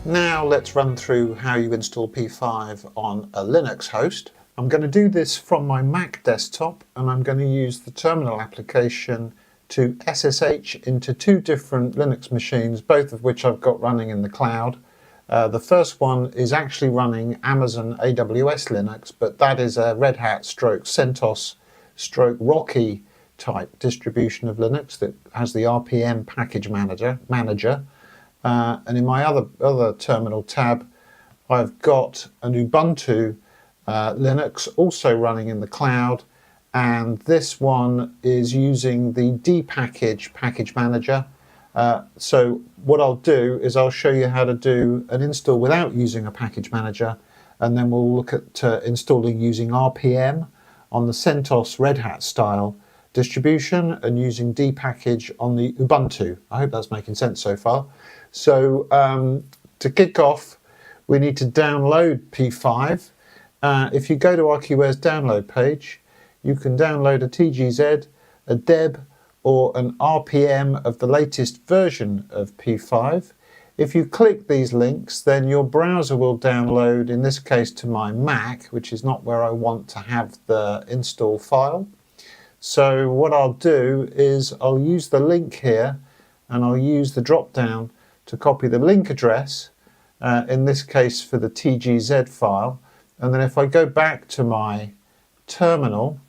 Now let's run through how you install P5 on a Linux host. I'm going to do this from my Mac desktop, and I'm going to use the terminal application to SSH into two different Linux machines, both of which I've got running in the cloud. The first one is actually running Amazon AWS Linux, but that is a Red Hat stroke CentOS stroke Rocky type distribution of Linux that has the RPM package manager. And in my other terminal tab, I've got an Ubuntu Linux also running in the cloud, and this one is using the dpackage package manager. So what I'll do is I'll show you how to do an install without using a package manager, and then we'll look at installing using RPM on the CentOS Red Hat style distribution and using dpackage on the Ubuntu. I hope that's making sense so far. So to kick off, we need to download P5. If you go to RQware's download page, you can download a TGZ, a DEB, or an RPM of the latest version of P5. If you click these links, then your browser will download, in this case to my Mac, which is not where I want to have the install file. So what I'll do is I'll use the link here, and I'll use the drop down to copy the link address, in this case for the TGZ file. And then if I go back to my terminal,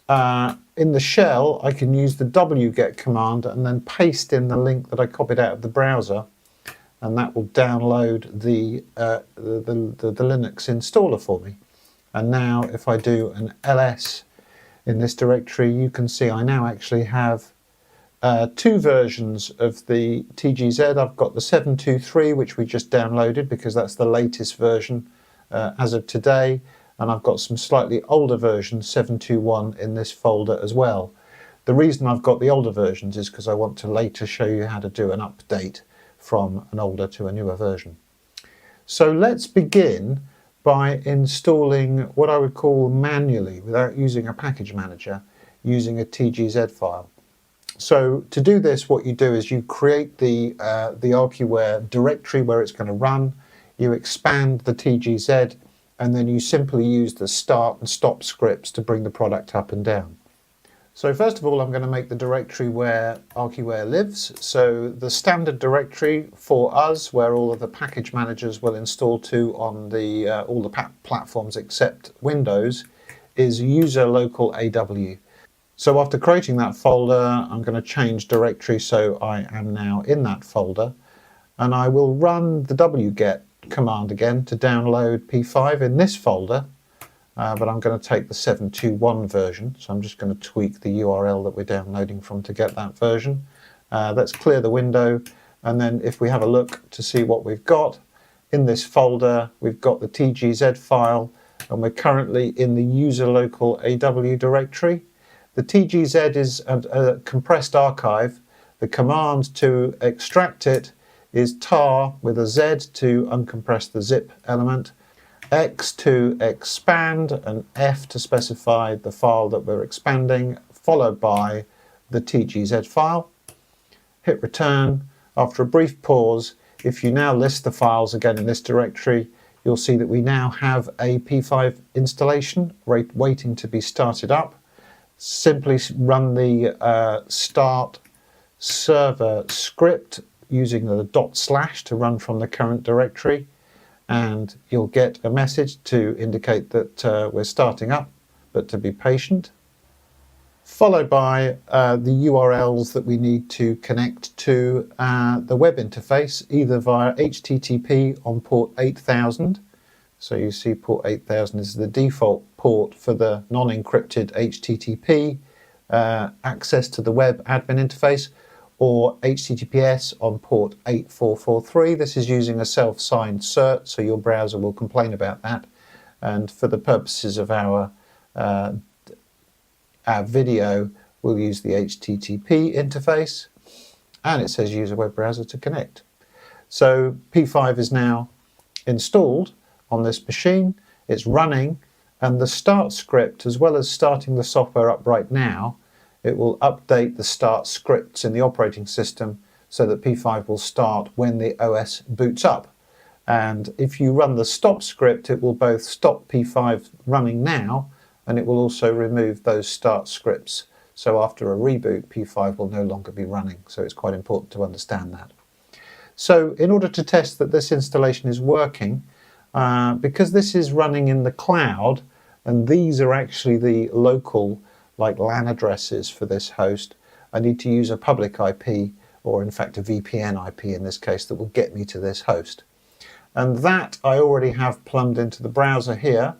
in the shell I can use the wget command and then paste in the link that I copied out of the browser, and that will download the Linux installer for me. And now if I do an ls in this directory, you can see I now actually have two versions of the TGZ. I've got the 723, which we just downloaded because that's the latest version as of today, and I've got some slightly older versions, 721, in this folder as well. The reason I've got the older versions is because I want to later show you how to do an update from an older to a newer version. So let's begin by installing what I would call manually, without using a package manager, using a TGZ file. So to do this, what you do is you create the RQware directory where it's going to run, you expand the TGZ, and then you simply use the start and stop scripts to bring the product up and down. So first of all, I'm going to make the directory where RQware lives. So the standard directory for us, where all of the package managers will install to on the all the platforms except Windows, is user local AW. So after creating that folder, I'm going to change directory, so I am now in that folder, and I will run the wget command again to download P5 in this folder, but I'm going to take the 721 version, so I'm just going to tweak the URL that we're downloading from to get that version. Let's clear the window, and then if we have a look to see what we've got in this folder, we've got the TGZ file, and we're currently in the user local AW directory. The TGZ is a compressed archive. The command to extract it is tar with a Z to uncompress the zip element, X to expand, and F to specify the file that we're expanding, followed by the TGZ file. Hit return. After a brief pause, if you now list the files again in this directory, you'll see that we now have a P5 installation waiting to be started up. Simply run the start server script using the // to run from the current directory, and you'll get a message to indicate that we're starting up, but to be patient, followed by the URLs that we need to connect to the web interface, either via HTTP on port 8000. So you see port 8000 is the default port for the non-encrypted HTTP access to the web admin interface, or HTTPS on port 8443. This is using a self-signed cert, so your browser will complain about that. And for the purposes of our video, we'll use the HTTP interface, and it says use a web browser to connect. So P5 is now installed on this machine, it's running, and the start script, as well as starting the software up right now, it will update the start scripts in the operating system so that P5 will start when the OS boots up. And if you run the stop script, it will both stop P5 running now, and it will also remove those start scripts. So after a reboot, P5 will no longer be running. So it's quite important to understand that. So in order to test that this installation is working, because this is running in the cloud, and these are actually the local, like LAN addresses for this host, I need to use a public IP, or in fact a VPN IP in this case, that will get me to this host. And that I already have plumbed into the browser here.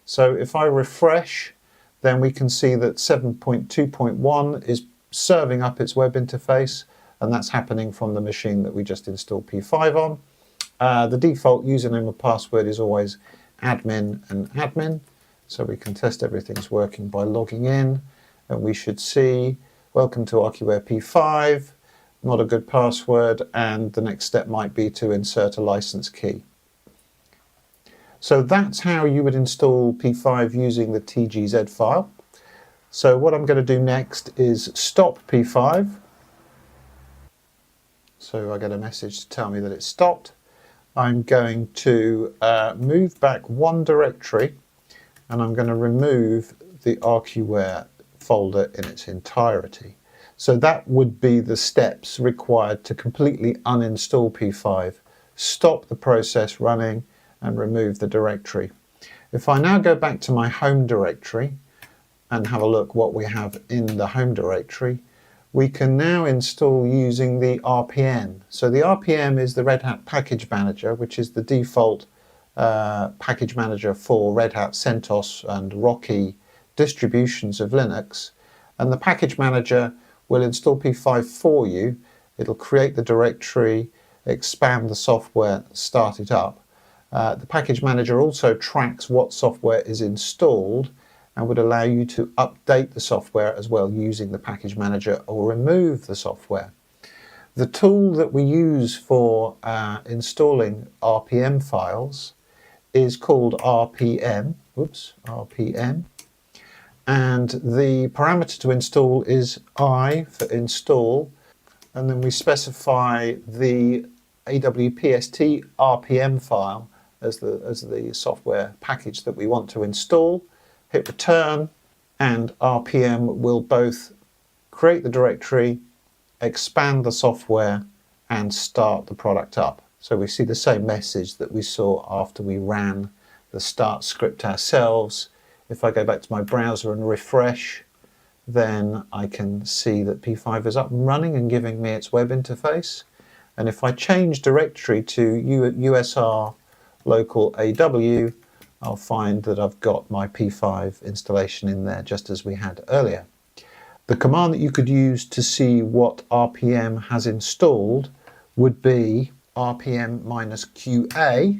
So if I refresh, then we can see that 7.2.1 is serving up its web interface, and that's happening from the machine that we just installed P5 on. The default username and password is always admin and admin, so we can test everything's working by logging in, and we should see welcome to ArchiWare P5, not a good password, and the next step might be to insert a license key. So that's how you would install P5 using the TGZ file. So what I'm going to do next is stop P5. So I get a message to tell me that it's stopped. I'm going to move back one directory, and I'm going to remove the ArchiWare folder in its entirety. So that would be the steps required to completely uninstall P5, stop the process running, and remove the directory. If I now go back to my home directory and have a look what we have in the home directory, we can now install using the RPM. So the RPM is the Red Hat Package Manager, which is the default package manager for Red Hat, CentOS and Rocky distributions of Linux. And the package manager will install P5 for you. It'll create the directory, expand the software, start it up. The package manager also tracks what software is installed and would allow you to update the software as well using the package manager, or remove the software. The tool that we use for installing RPM files is called RPM, and the parameter to install is I for install, and then we specify the AWPST RPM file as the software package that we want to install. Hit return, and RPM will both create the directory, expand the software, and start the product up. So we see the same message that we saw after we ran the start script ourselves. If I go back to my browser and refresh, then I can see that P5 is up and running and giving me its web interface. And if I change directory to USR local AW, I'll find that I've got my P5 installation in there just as we had earlier. The command that you could use to see what RPM has installed would be RPM-QA,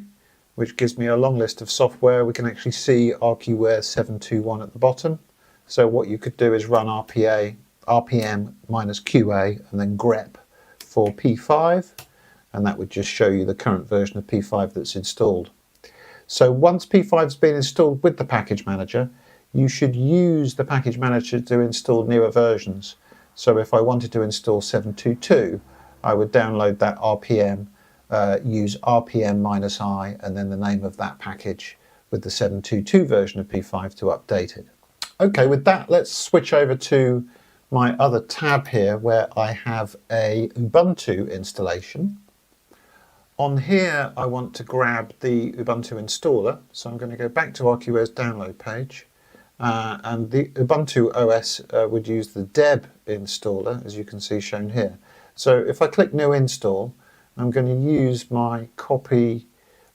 which gives me a long list of software. We can actually see ArchiWare 721 at the bottom. So what you could do is run RPM-QA and then grep for P5, and that would just show you the current version of P5 that's installed. So once P5's been installed with the package manager, you should use the package manager to install newer versions. So if I wanted to install 722, I would download that RPM, use RPM-I, and then the name of that package with the 722 version of P5 to update it. Okay, with that, let's switch over to my other tab here where I have a Ubuntu installation. On here, I want to grab the Ubuntu installer, so I'm going to go back to ArchiWare's download page, and the Ubuntu OS would use the deb installer, as you can see shown here. So if I click New Install, I'm going to use my copy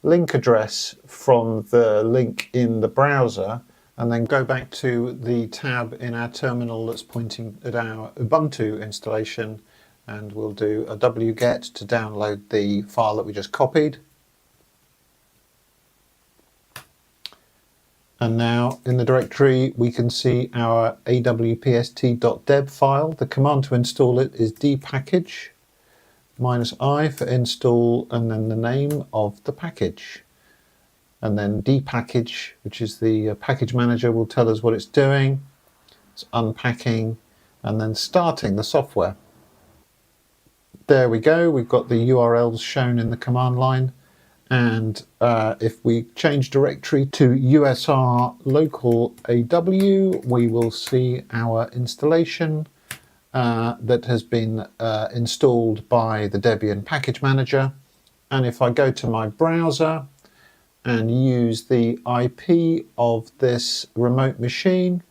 link address from the link in the browser, and then go back to the tab in our terminal that's pointing at our Ubuntu installation, and we'll do a wget to download the file that we just copied. And now in the directory we can see our awpst.deb file. The command to install it is dpackage -I for install, and then the name of the package. And then dpackage, which is the package manager, will tell us what it's doing. It's unpacking and then starting the software. There we go, we've got the URLs shown in the command line, And if we change directory to USR local AW, we will see our installation that has been installed by the Debian package manager. And if I go to my browser and use the IP of this remote machine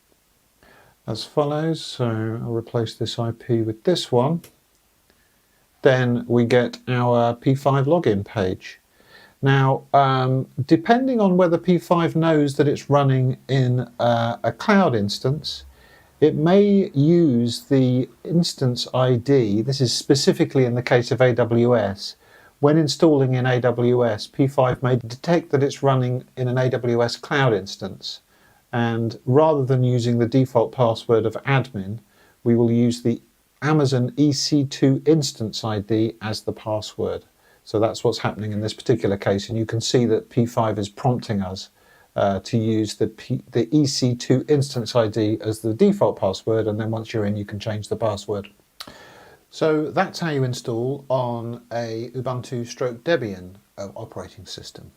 as follows, so I'll replace this IP with this one, then we get our P5 login page. Now, depending on whether P5 knows that it's running in a cloud instance, it may use the instance ID. This is specifically in the case of AWS. When installing in AWS, P5 may detect that it's running in an AWS cloud instance. And rather than using the default password of admin, we will use the Amazon EC2 instance ID as the password. So that's what's happening in this particular case, and you can see that P5 is prompting us to use the EC2 instance ID as the default password, and then once you're in, you can change the password. So that's how you install on a Ubuntu/Debian operating system.